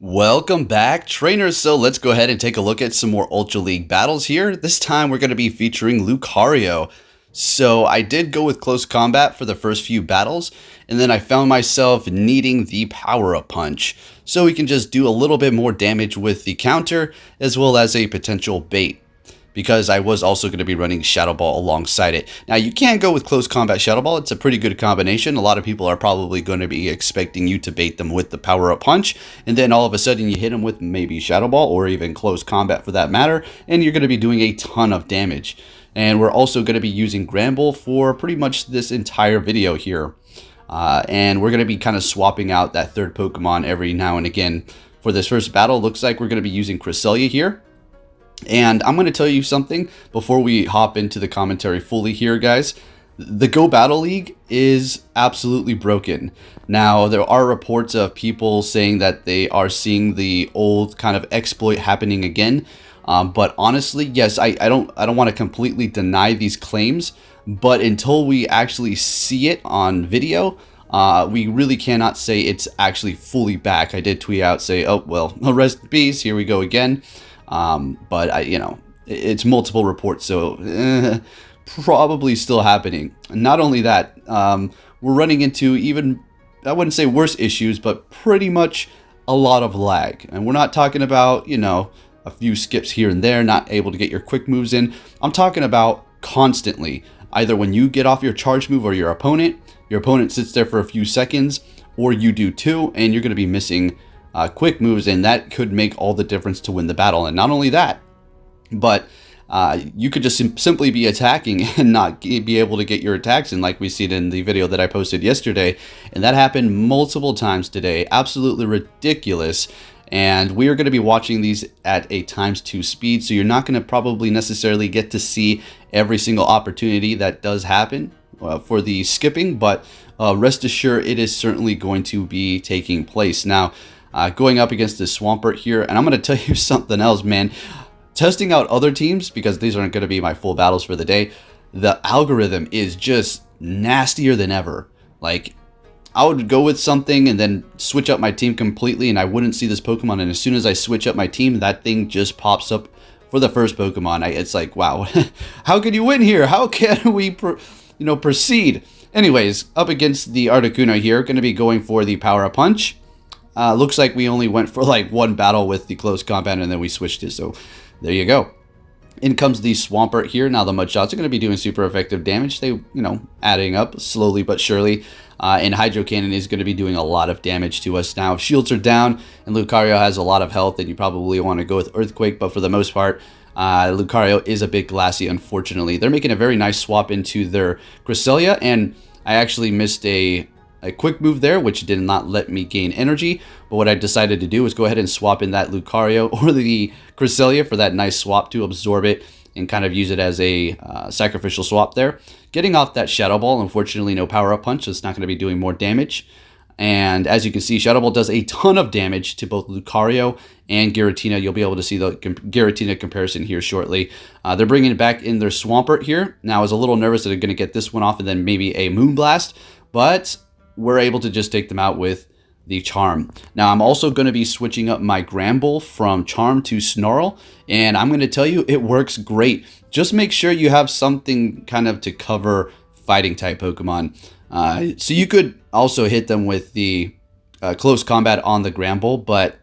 Welcome back, trainers. So let's go ahead and take a look at some more Ultra League battles here. This time we're going to be featuring Lucario. So I did go with close combat for the first few battles, and then I found myself needing the power-up punch, so we can just do a little bit more damage with the counter, as well as a potential bait, because I was also going to be running Shadow Ball alongside it. Now, you can go with close combat Shadow Ball. It's a pretty good combination. A lot of people are probably going to be expecting you to bait them with the power-up punch, and then all of a sudden you hit them with maybe Shadow Ball, or even close combat for that matter, and you're going to be doing a ton of damage. And we're also going to be using Granbull for pretty much this entire video here. And we're going to be kind of swapping out that third Pokemon every now and again. For this first battle, looks like we're going to be using Cresselia here. And I'm going to tell you something before we hop into the commentary fully here, guys. The Go Battle League is absolutely broken. Now, there are reports of people saying that they are seeing the old kind of exploit happening again. But honestly, yes, I don't want to completely deny these claims, but until we actually see it on video, we really cannot say it's actually fully back. I did tweet out, say, oh, well, rest in peace, here we go again. But it's multiple reports, so probably still happening. Not only that, we're running into even, I wouldn't say worse issues, but pretty much a lot of lag. And we're not talking about, a few skips here and there, not able to get your quick moves in. I'm talking about constantly. Either when you get off your charge move or your opponent sits there for a few seconds, or you do too, and you're going to be missing quick moves, and that could make all the difference to win the battle. And not only that, but you could just simply be attacking and not be able to get your attacks in, like we see it in the video that I posted yesterday. And that happened multiple times today. Absolutely ridiculous. And we are going to be watching these at a ×2 speed, so you're not going to probably necessarily get to see every single opportunity that does happen for the skipping, but rest assured it is certainly going to be taking place. Now, going up against this Swampert here, and I'm going to tell you something else, man. Testing out other teams, because these aren't going to be my full battles for the day, the algorithm is just nastier than ever. Like, I would go with something and then switch up my team completely, and I wouldn't see this Pokemon. And as soon as I switch up my team, that thing just pops up for the first Pokemon. It's like, wow, how can you win here? How can we, proceed? Anyways, up against the Articuno here, going to be going for the Power-Up Punch. Looks like we only went for like one battle with the close combat, and then we switched it. So there you go. In comes the Swampert here. Now the Mud Shots are going to be doing super effective damage. They, adding up slowly but surely. And Hydro Cannon is going to be doing a lot of damage to us. Now, if shields are down and Lucario has a lot of health, then you probably want to go with Earthquake. But for the most part, Lucario is a bit glassy, unfortunately. They're making a very nice swap into their Cresselia, and I actually missed a quick move there, which did not let me gain energy. But what I decided to do was go ahead and swap in that Lucario or the Cresselia for that nice swap to absorb it and kind of use it as a sacrificial swap there. Getting off that Shadow Ball, unfortunately no Power-Up Punch, so it's not going to be doing more damage. And as you can see, Shadow Ball does a ton of damage to both Lucario and Giratina. You'll be able to see the Giratina comparison here shortly. They're bringing back in their Swampert here. Now, I was a little nervous that they're going to get this one off and then maybe a Moonblast, but we're able to just take them out with the Charm. Now, I'm also going to be switching up my Granbull from Charm to Snarl, and I'm going to tell you, it works great. Just make sure you have something kind of to cover fighting type Pokemon. So you could also hit them with the close combat on the Granbull, but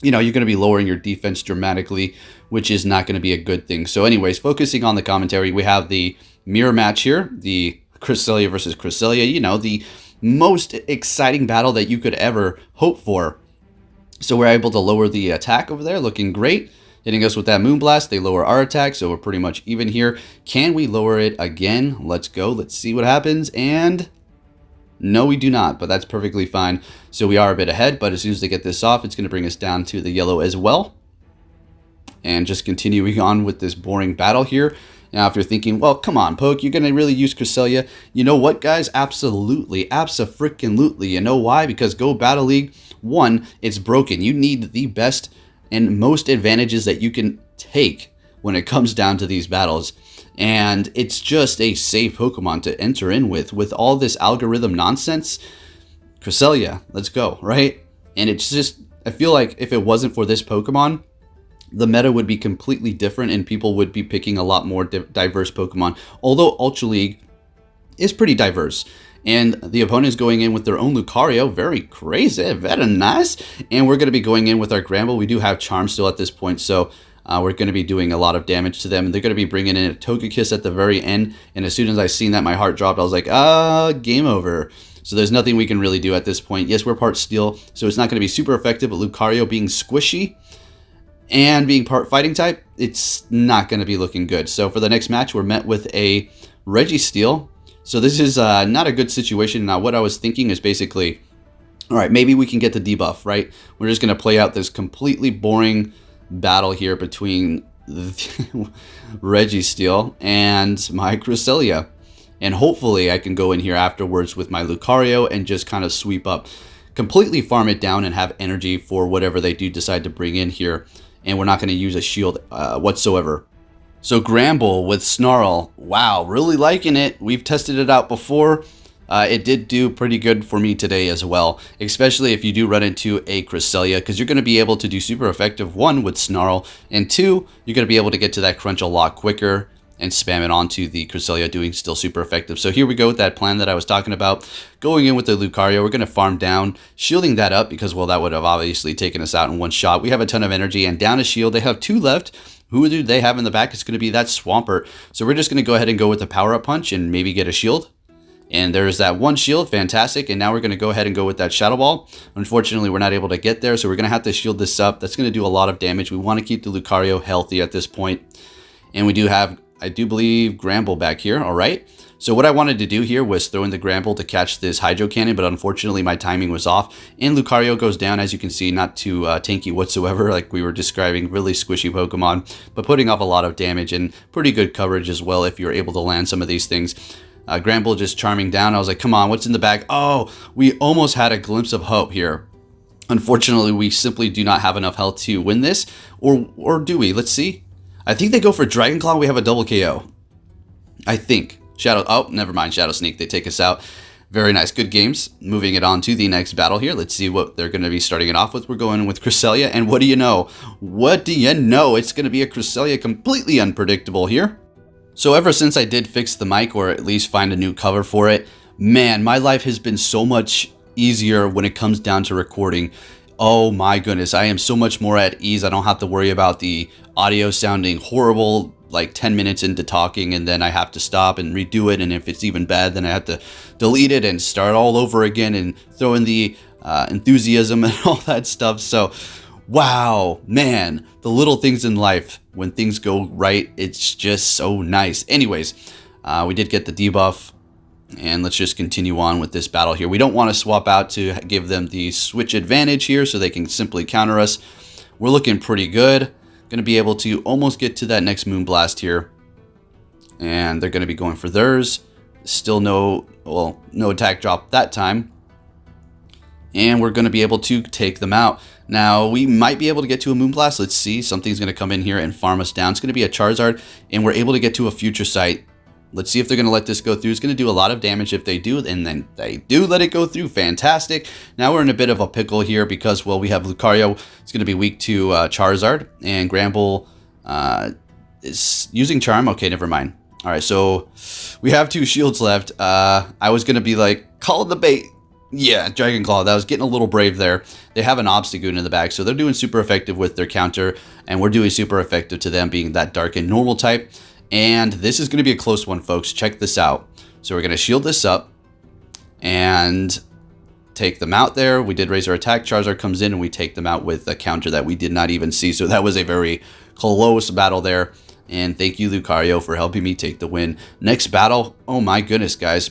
you're going to be lowering your defense dramatically, which is not going to be a good thing. So anyways, focusing on the commentary, we have the mirror match here, the Cresselia versus Cresselia, the most exciting battle that you could ever hope for. So we're able to lower the attack over there, looking great. Hitting us with that Moonblast, they lower our attack, so we're pretty much even here. Can we lower it again? Let's go, let's see what happens, and no, we do not, but that's perfectly fine. So we are a bit ahead, but as soon as they get this off, it's going to bring us down to the yellow as well. And just continuing on with this boring battle here. Now, if you're thinking, well, come on, Poke, you're going to really use Cresselia. You know what, guys? Absolutely. Abso-freaking-lutely. You know why? Because Go Battle League, one, it's broken. You need the best and most advantages that you can take when it comes down to these battles. And it's just a safe Pokemon to enter in with all this algorithm nonsense. Cresselia, let's go, right? And it's just I feel like if it wasn't for this Pokemon, the meta would be completely different and people would be picking a lot more diverse Pokemon. Although Ultra League is pretty diverse. And the opponent is going in with their own Lucario. Very crazy, very nice. And we're going to be going in with our Granbull. We do have Charm still at this point, so we're going to be doing a lot of damage to them. And they're going to be bringing in a Togekiss at the very end. And as soon as I seen that, my heart dropped. I was like, game over. So there's nothing we can really do at this point. Yes, we're part Steel, so it's not going to be super effective. But Lucario being squishy and being part Fighting type, it's not going to be looking good. So for the next match, we're met with a Registeel. So this is not a good situation. Now, what I was thinking is basically, all right, maybe we can get the debuff, right? We're just going to play out this completely boring battle here between Registeel and my Cresselia. And hopefully I can go in here afterwards with my Lucario and just kind of sweep up, completely farm it down and have energy for whatever they do decide to bring in here. And we're not going to use a shield whatsoever. So Granbull with Snarl, wow, really liking it. We've tested it out before. It did do pretty good for me today as well, especially if you do run into a Cresselia, because you're going to be able to do super effective, one, with Snarl, and two, you're going to be able to get to that crunch a lot quicker and spam it onto the Cresselia, doing still super effective. So here we go with that plan that I was talking about. Going in with the Lucario, we're going to farm down, shielding that up because, well, that would have obviously taken us out in one shot. We have a ton of energy and down a shield. They have 2 left. Who do they have in the back? It's going to be that Swampert. So we're just going to go ahead and go with the power-up punch and maybe get a shield. And there's that 1 shield, fantastic. And now we're going to go ahead and go with that Shadow Ball. Unfortunately, we're not able to get there, so we're going to have to shield this up. That's going to do a lot of damage. We want to keep the Lucario healthy at this point. And we do have, I do believe, Granbull back here, all right? So what I wanted to do here was throw in the Granbull to catch this Hydro Cannon, but unfortunately my timing was off. And Lucario goes down, as you can see, not too tanky whatsoever, like we were describing, really squishy Pokemon, but putting off a lot of damage and pretty good coverage as well if you're able to land some of these things. Granbull just charming down. I was like, come on, what's in the bag? Oh, we almost had a glimpse of hope here. Unfortunately, we simply do not have enough health to win this, or do we? Let's see. I think they go for Dragon Claw. We have a double KO. I think. Oh, never mind. Shadow Sneak. They take us out. Very nice. Good games. Moving it on to the next battle here. Let's see what they're going to be starting it off with. We're going with Cresselia. And what do you know? What do you know? It's going to be a Cresselia, completely unpredictable here. So ever since I did fix the mic, or at least find a new cover for it, man, my life has been so much easier when it comes down to recording. Oh my goodness, I am so much more at ease. I don't have to worry about the audio sounding horrible like 10 minutes into talking, and then I have to stop and redo it, and if it's even bad, then I have to delete it and start all over again and throw in the enthusiasm and all that stuff. So wow, man, the little things in life, when things go right, it's just so nice. Anyways, we did get the debuff, and let's just continue on with this battle here. We don't want to swap out to give them the switch advantage here so they can simply counter us. We're looking pretty good. Going to be able to almost get to that next Moonblast here. And they're going to be going for theirs. Still no attack drop that time. And we're going to be able to take them out. Now, we might be able to get to a Moonblast. Let's see. Something's going to come in here and farm us down. It's going to be a Charizard, and we're able to get to a Future Sight. Let's see if they're going to let this go through. It's going to do a lot of damage if they do, and then they do let it go through. Fantastic. Now we're in a bit of a pickle here because, well, we have Lucario. It's going to be weak to Charizard, and Granbull is using Charm. Okay, never mind. All right, so we have 2 shields left. I was going to be like, call the bait. Yeah, Dragon Claw. That was getting a little brave there. They have an Obstagoon in the back, so they're doing super effective with their counter, and we're doing super effective to them being that dark and normal type. And this is going to be a close one, folks. Check this out. So we're going to shield this up and take them out there. We did raise our attack. Charizard comes in, and we take them out with a counter that we did not even see. So that was a very close battle there. And thank you, Lucario, for helping me take the win. Next battle. Oh, my goodness, guys.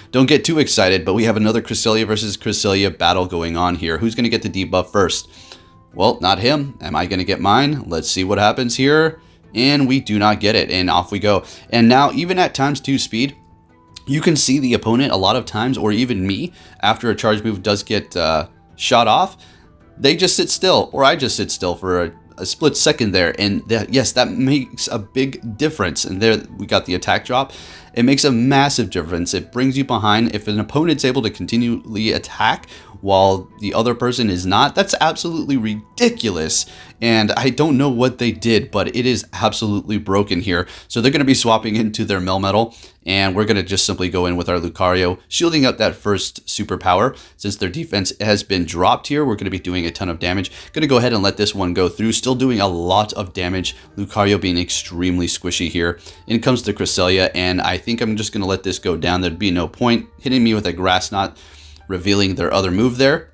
Don't get too excited, but we have another Cresselia versus Cresselia battle going on here. Who's going to get the debuff first? Well, not him. Am I going to get mine? Let's see what happens here. And we do not get it, and off we go. And now, even at times 2 speed, you can see the opponent a lot of times, or even me, after a charge move does get shot off, they just sit still, or I just sit still for a split second there. And yes, that makes a big difference. And there we got the attack drop. It makes a massive difference. It brings you behind. If an opponent's able to continually attack while the other person is not. That's absolutely ridiculous. And I don't know what they did, but it is absolutely broken here. So they're going to be swapping into their Melmetal, and we're going to just simply go in with our Lucario, shielding up that first superpower. Since their defense has been dropped here, we're going to be doing a ton of damage. Going to go ahead and let this one go through, still doing a lot of damage. Lucario being extremely squishy here. In comes the Cresselia, and I think I'm just going to let this go down. There'd be no point hitting me with a Grass Knot, revealing their other move there.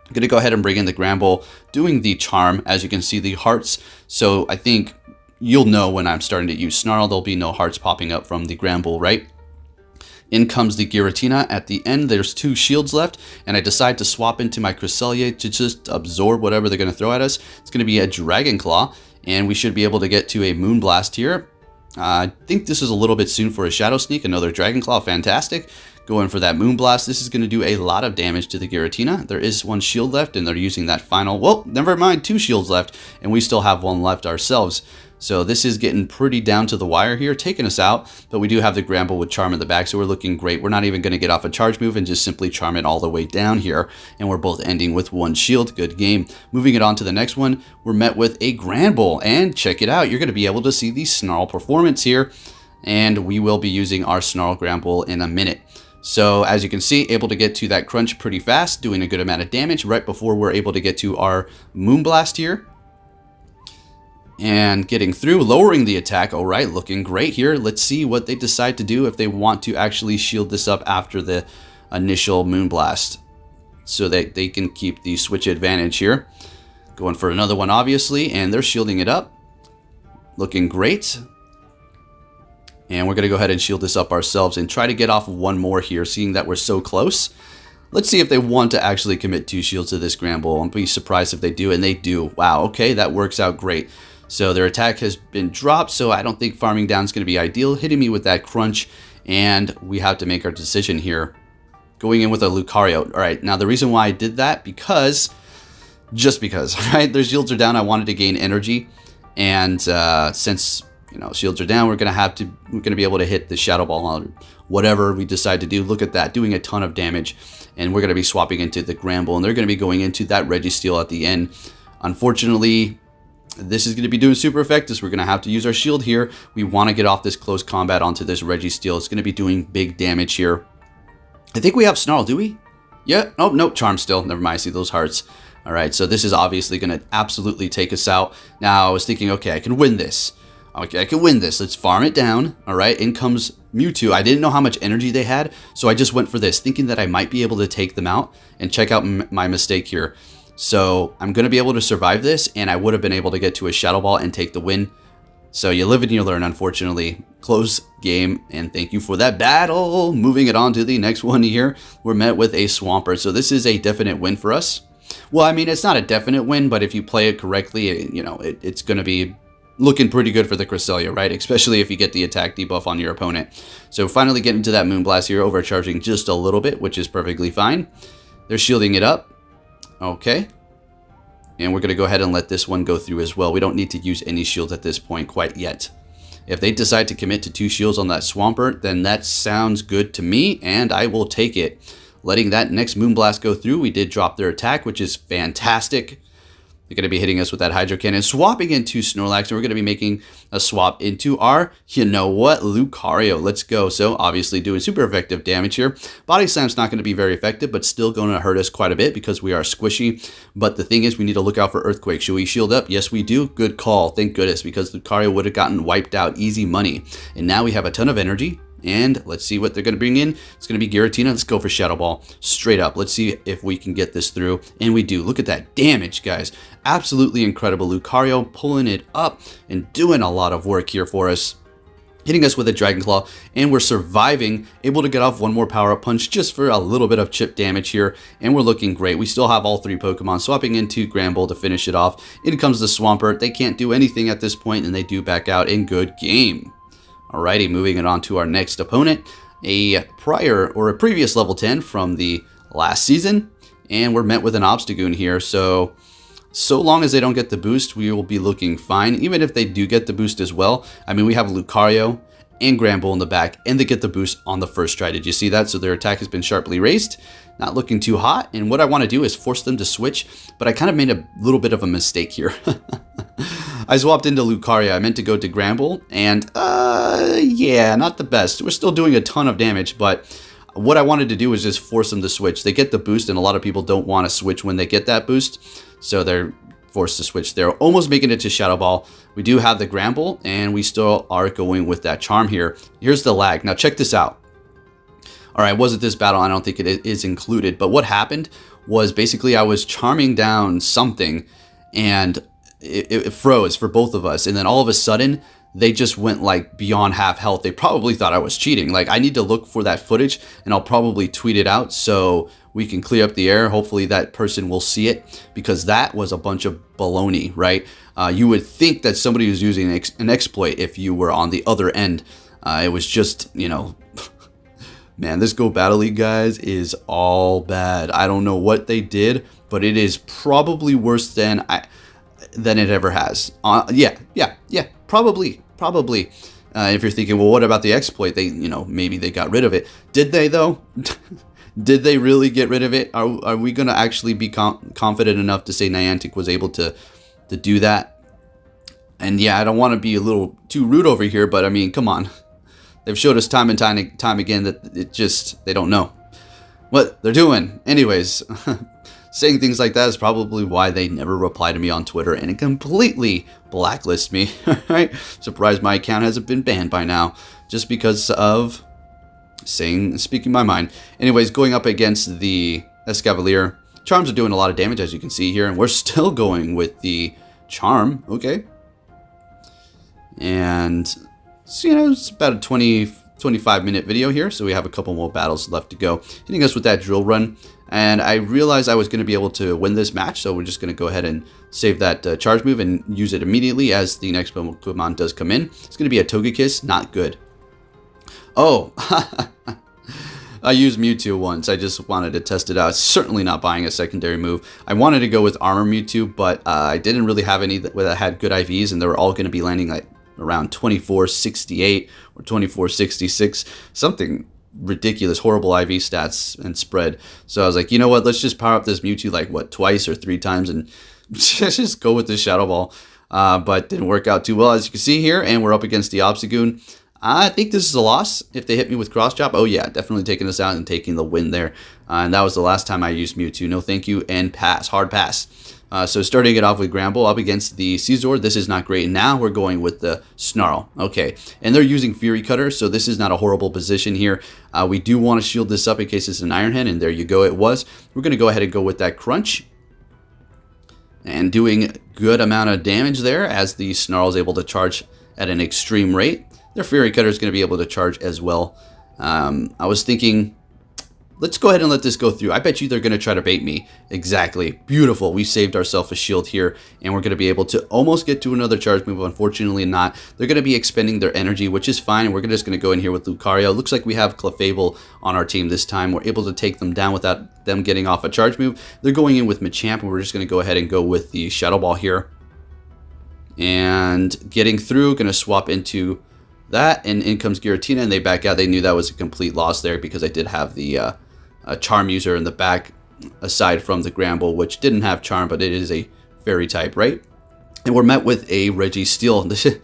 I'm going to go ahead and bring in the Granbull, doing the Charm. As you can see, the hearts. So I think you'll know when I'm starting to use Snarl, there'll be no hearts popping up from the Granbull, right? In comes the Giratina at the end. There's 2 shields left, and I decide to swap into my Cresselia to just absorb whatever they're going to throw at us. It's going to be a Dragon Claw, and we should be able to get to a Moonblast here. I think this is a little bit soon for a Shadow Sneak. Another Dragon Claw, fantastic. Going for that Moonblast. This is going to do a lot of damage to the Giratina. There is 1 shield left, and they're using that final. Well, never mind, 2 shields left, and we still have 1 left ourselves. So this is getting pretty down to the wire here, taking us out. But we do have the Granbull with Charm in the back, so we're looking great. We're not even going to get off a charge move and just simply Charm it all the way down here. And we're both ending with 1 shield. Good game. Moving it on to the next one, we're met with a Granbull. And check it out, you're going to be able to see the Snarl performance here. And we will be using our Snarl Granbull in a minute. So as you can see, able to get to that crunch pretty fast, doing a good amount of damage right before we're able to get to our Moonblast here. And getting through, lowering the attack. All right, looking great here. Let's see what they decide to do if they want to actually shield this up after the initial Moonblast, so that they can keep the switch advantage here. Going for another one, obviously, and they're shielding it up. Looking great. And we're going to go ahead and shield this up ourselves and try to get off 1 more here, seeing that we're so close. Let's see if they want to actually commit 2 shields to this Granbull. I'll be surprised if they do, and they do. Wow, okay, that works out great. So their attack has been dropped, so I don't think farming down is going to be ideal. Hitting me with that crunch, and we have to make our decision here. Going in with a Lucario. All right, now the reason why I did that, just because, right? Their shields are down, I wanted to gain energy, and since shields are down, we're gonna be able to hit the Shadow Ball or whatever we decide to do. Look at that, doing a ton of damage, and we're gonna be swapping into the Granbull, and they're gonna be going into that Registeel at the end. Unfortunately, this is going to be doing super effective. So we're going to have to use our shield here. We want to get off this close combat onto this Registeel. It's going to be doing big damage here. I think we have Snarl, do we? Yeah. Oh, no, Charm still. Never mind. I see those hearts. All right, so this is obviously going to absolutely take us out. Now, I was thinking, okay, I can win this. Okay, I can win this. Let's farm it down. All right, in comes Mewtwo. I didn't know how much energy they had, so I just went for this, thinking that I might be able to take them out. And check out my mistake here. So I'm going to be able to survive this, and I would have been able to get to a Shadow Ball and take the win. So you live and you learn, unfortunately. Close game, and thank you for that battle. Moving it on to the next one here, we're met with a Swampert. So this is a definite win for us. Well, I mean, it's not a definite win, but if you play it correctly, it's going to be looking pretty good for the Cresselia, right? Especially if you get the attack debuff on your opponent. So finally getting to that Moonblast here, overcharging just a little bit, which is perfectly fine. They're shielding it up. Okay, and we're going to go ahead and let this one go through as well. We don't need to use any shields at this point quite yet. If they decide to commit to 2 shields on that Swampert, then that sounds good to me, and I will take it. Letting that next Moonblast go through, we did drop their attack, which is fantastic. They're going to be hitting us with that Hydro Cannon, swapping into Snorlax, and we're going to be making a swap into our, Lucario. Let's go. So obviously doing super effective damage here. Body Slam's not going to be very effective, but still going to hurt us quite a bit because we are squishy. But the thing is, we need to look out for Earthquake. Should we shield up? Yes, we do. Good call. Thank goodness, because Lucario would have gotten wiped out. Easy money. And now we have a ton of energy. And let's see what they're going to bring in. It's going to be Giratina. Let's go for Shadow Ball. Straight up. Let's see if we can get this through. And we do. Look at that damage, guys. Absolutely incredible. Lucario pulling it up and doing a lot of work here for us. Hitting us with a Dragon Claw. And we're surviving. Able to get off 1 more power-up punch just for a little bit of chip damage here. And we're looking great. We still have all 3 Pokemon. Swapping into Granbull to finish it off. In comes the Swampert. They can't do anything at this point, and they do back out in good game. Alrighty, moving it on to our next opponent, a previous level 10 from the last season, and we're met with an Obstagoon here. So long as they don't get the boost, we will be looking fine. Even if they do get the boost as well, I mean, we have Lucario and Granbull in the back, and they get the boost on the first try. Did you see that? So their attack has been sharply raised. not looking too hot. And what I want to do is force them to switch, but I kind of made a little bit of a mistake here. I swapped into Lucario. I meant to go to Granbull, and yeah, not the best. We're still doing a ton of damage, but what I wanted to do was just force them to switch. They get the boost, and a lot of people don't want to switch when they get that boost, so they're forced to switch. They're almost making it to Shadow Ball. We do have the Granbull, and we still are going with that Charm here. Here's the lag. Now check this out. All right, wasn't this battle? I don't think it is included, but what happened was basically I was charming down something, and it froze for both of us, and then all of a sudden they just went like beyond half health. They probably thought I was cheating. Like, I need to look for that footage, and I'll probably tweet it out so we can clear up the air. Hopefully that person will see it, because that was a bunch of baloney, right? You would think that somebody was using an exploit if you were on the other end. It was just, you know, man, this Go Battle League, guys, is all bad. I don't know what they did, but it is probably worse than it ever has. Yeah, probably. If you're thinking, well, what about the exploit? They, you know, maybe they got rid of it. Did they though? Did they really get rid of it? Are we gonna actually be confident enough to say Niantic was able to do that? And yeah, I don't want to be a little too rude over here, but I mean, come on. They've showed us time and time again that they don't know what they're doing. Anyways, saying things like that is probably why they never reply to me on Twitter and completely blacklist me. Right? Surprised my account hasn't been banned by now, just because of speaking my mind. Anyways, going up against the Escavalier, Charms are doing a lot of damage, as you can see here, and we're still going with the Charm. Okay. And so, you know, it's about a 25-minute video here, so we have a couple more battles left to go. Hitting us with that drill run, and I realized I was going to be able to win this match, so we're just going to go ahead and save that charge move and use it immediately as the next Pokemon does come in. It's going to be a Togekiss, not good. Oh, I used Mewtwo once. I just wanted to test it out. Certainly not buying a secondary move. I wanted to go with Armor Mewtwo, but I didn't really have any that had good IVs, and they were all going to be landing like around 2468 or 2466, something ridiculous, horrible IV stats and spread. So I was like, you know what, let's just power up this Mewtwo like what, twice or 3 times and just go with this Shadow Ball. But didn't work out too well, as you can see here, and we're up against the Obstagoon. I think this is a loss if they hit me with Cross Chop. Oh yeah, definitely taking us out and taking the win there. And that was the last time I used Mewtwo. No thank you, and pass, hard pass. So starting it off with Granbull up against the Scizor. This is not great. Now we're going with the Snarl. Okay, and they're using Fury Cutter, so this is not a horrible position here. We do want to shield this up in case it's an Iron Head, and there you go, it was. We're going to go ahead and go with that Crunch. And doing good amount of damage there as the Snarl is able to charge at an extreme rate. Their Fury Cutter is going to be able to charge as well. I was thinking, let's go ahead and let this go through. I bet you they're going to try to bait me. Exactly. Beautiful. We saved ourselves a shield here, and we're going to be able to almost get to another charge move. Unfortunately not. They're going to be expending their energy, which is fine. We're just going to go in here with Lucario. Looks like we have Clefable on our team this time. We're able to take them down without them getting off a charge move. They're going in with Machamp, and we're just going to go ahead and go with the Shadow Ball here. And getting through, going to swap into that, and in comes Giratina, and they back out. They knew that was a complete loss there because I did have the Charm user in the back, aside from the Granbull, which didn't have Charm, but it is a Fairy type, right? And we're met with a Registeel.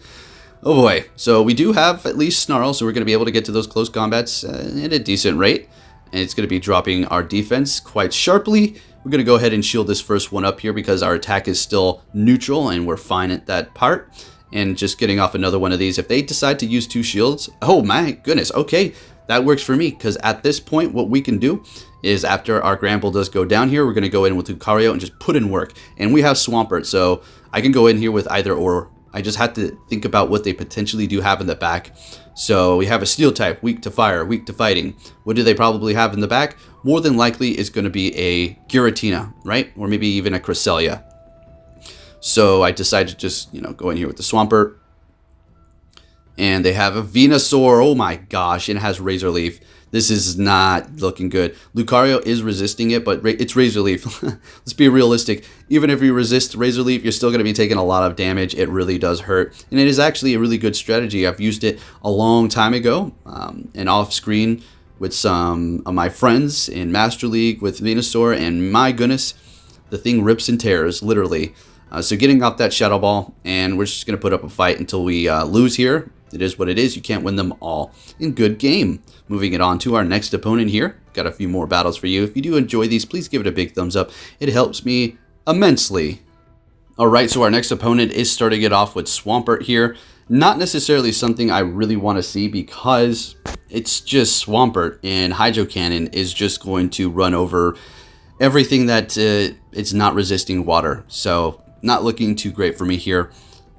Oh boy. So we do have at least Snarl, so we're going to be able to get to those close combats at a decent rate. And it's going to be dropping our defense quite sharply. We're going to go ahead and shield this first one up here because our attack is still neutral, and we're fine at that part. And just getting off another one of these. If they decide to use 2 shields, oh my goodness, okay, that works for me, because at this point, what we can do is after our Granbull does go down here, we're going to go in with Lucario and just put in work. And we have Swampert, so I can go in here with either or. I just had to think about what they potentially do have in the back. So we have a Steel type, weak to fire, weak to fighting. What do they probably have in the back? More than likely is going to be a Giratina, right? Or maybe even a Cresselia. So I decided to just, you know, go in here with the Swampert. And they have a Venusaur. Oh my gosh, it has Razor Leaf. This is not looking good. Lucario is resisting it, but it's Razor Leaf. Let's be realistic. Even if you resist Razor Leaf, you're still going to be taking a lot of damage. It really does hurt. And it is actually a really good strategy. I've used it a long time ago. And off screen, with some of my friends in Master League with Venusaur, and my goodness, the thing rips and tears, literally. So getting off that Shadow Ball, and we're just going to put up a fight until we lose here. It is what it is. You can't win them all. In good game. Moving it on to our next opponent here. Got a few more battles for you. If you do enjoy these, please give it a big thumbs up. It helps me immensely. Alright, so our next opponent is starting it off with Swampert here. Not necessarily something I really want to see because it's just Swampert, and Hydro Cannon is just going to run over everything that it's not resisting water. So not looking too great for me here.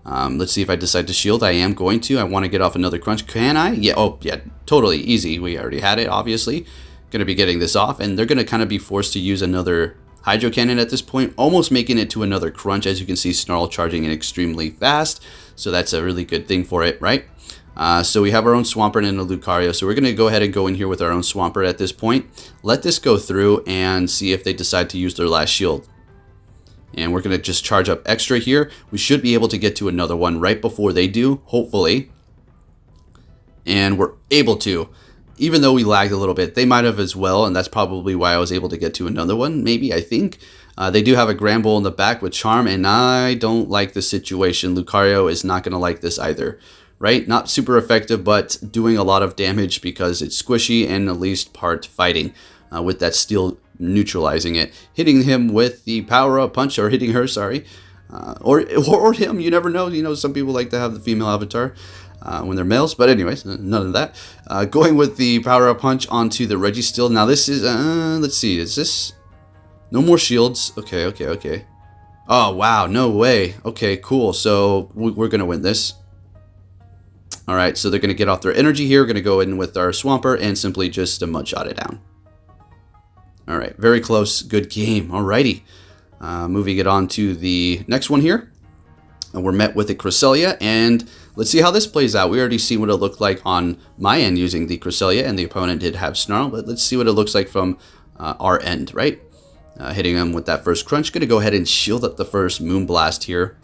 Let's see if I decide to shield. I am going to. I want to get off another crunch. Can I? Yeah. Oh, yeah. Totally easy. We already had it, obviously. Going to be getting this off, and they're going to kind of be forced to use another Hydro Cannon at this point, almost making it to another crunch. As you can see, Snarl charging in extremely fast, so that's a really good thing for it, right? So we have our own Swampert and a Lucario, so we're going to go ahead and go in here with our own Swampert at this point. Let this go through and see if they decide to use their last shield. And we're going to just charge up extra here. We should be able to get to another one right before they do, hopefully. And we're able to. Even though we lagged a little bit, they might have as well, and that's probably why I was able to get to another one, maybe, I think. They do have a Granbull in the back with Charm, and I don't like the situation. Lucario is not going to like this either, right? Not super effective, but doing a lot of damage because it's squishy and at least part fighting with that steel neutralizing it. Hitting him with the power-up punch, or hitting her, sorry. Or him, you never know. You know, some people like to have the female avatar when they're males, but anyways, none of that. Going with the power-up punch onto the Registeel. Now this is, let's see, is this? No more shields. Okay. Oh, wow, no way. Okay, cool. So we're going to win this. All right, so they're going to get off their energy here. We're going to go in with our Swampert and simply just mud-shot it down. All right, very close. Good game. Alrighty. Moving it on to the next one here. And we're met with a Cresselia, and let's see how this plays out. We already see what it looked like on my end using the Cresselia, and the opponent did have Snarl, but let's see what it looks like from our end, right? Hitting them with that first crunch. Going to go ahead and shield up the first Moonblast here.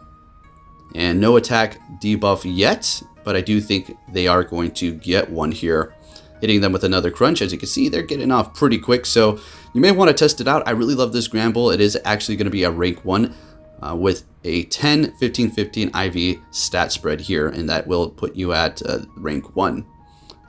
And no attack debuff yet, but I do think they are going to get one here. Hitting them with another crunch. As you can see, they're getting off pretty quick, so you may want to test it out. I really love this Granbull. It is actually going to be a rank 1 with a 10, 15, 15 IV stat spread here, and that will put you at rank 1.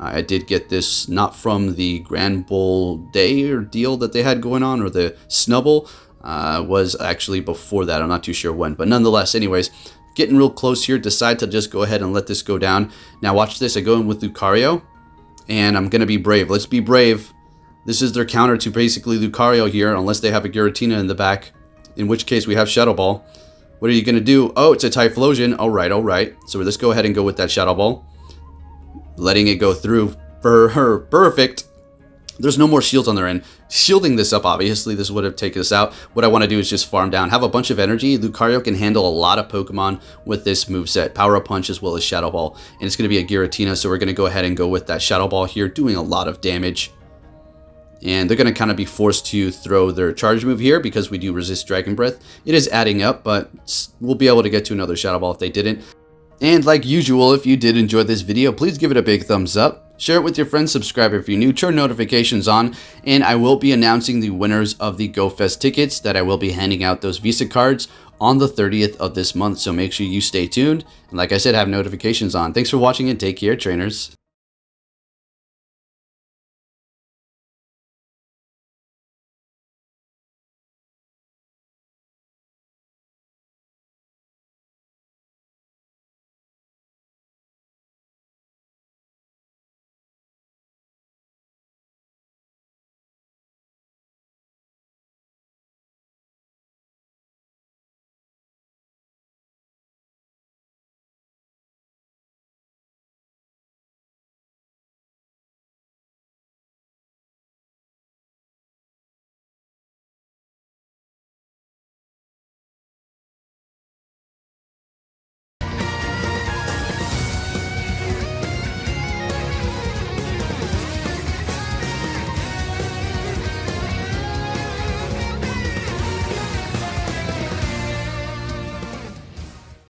I did get this not from the Granbull day or deal that they had going on, or the Snubble, was actually before that. I'm not too sure when, but nonetheless, anyways, getting real close here. Decide to just go ahead and let this go down. Now watch this. I go in with Lucario, and I'm going to be brave. Let's be brave. This is their counter to basically Lucario here, unless they have a Giratina in the back, in which case we have Shadow Ball. What are you going to do? Oh, it's a Typhlosion. All right. So let's go ahead and go with that Shadow Ball. Letting it go through for her. Perfect. There's no more shields on their end. Shielding this up, obviously, this would have taken us out. What I want to do is just farm down, have a bunch of energy. Lucario can handle a lot of Pokemon with this moveset. Power Up Punch as well as Shadow Ball. And it's going to be a Giratina, so we're going to go ahead and go with that Shadow Ball here, doing a lot of damage. And they're going to kind of be forced to throw their charge move here because we do resist Dragon Breath. It is adding up, but we'll be able to get to another Shadow Ball if they didn't. And like usual, if you did enjoy this video, please give it a big thumbs up. Share it with your friends, subscribe if you're new, turn notifications on, and I will be announcing the winners of the GoFest tickets that I will be handing out those Visa cards on the 30th of this month, so make sure you stay tuned. And like I said, have notifications on. Thanks for watching and take care, trainers.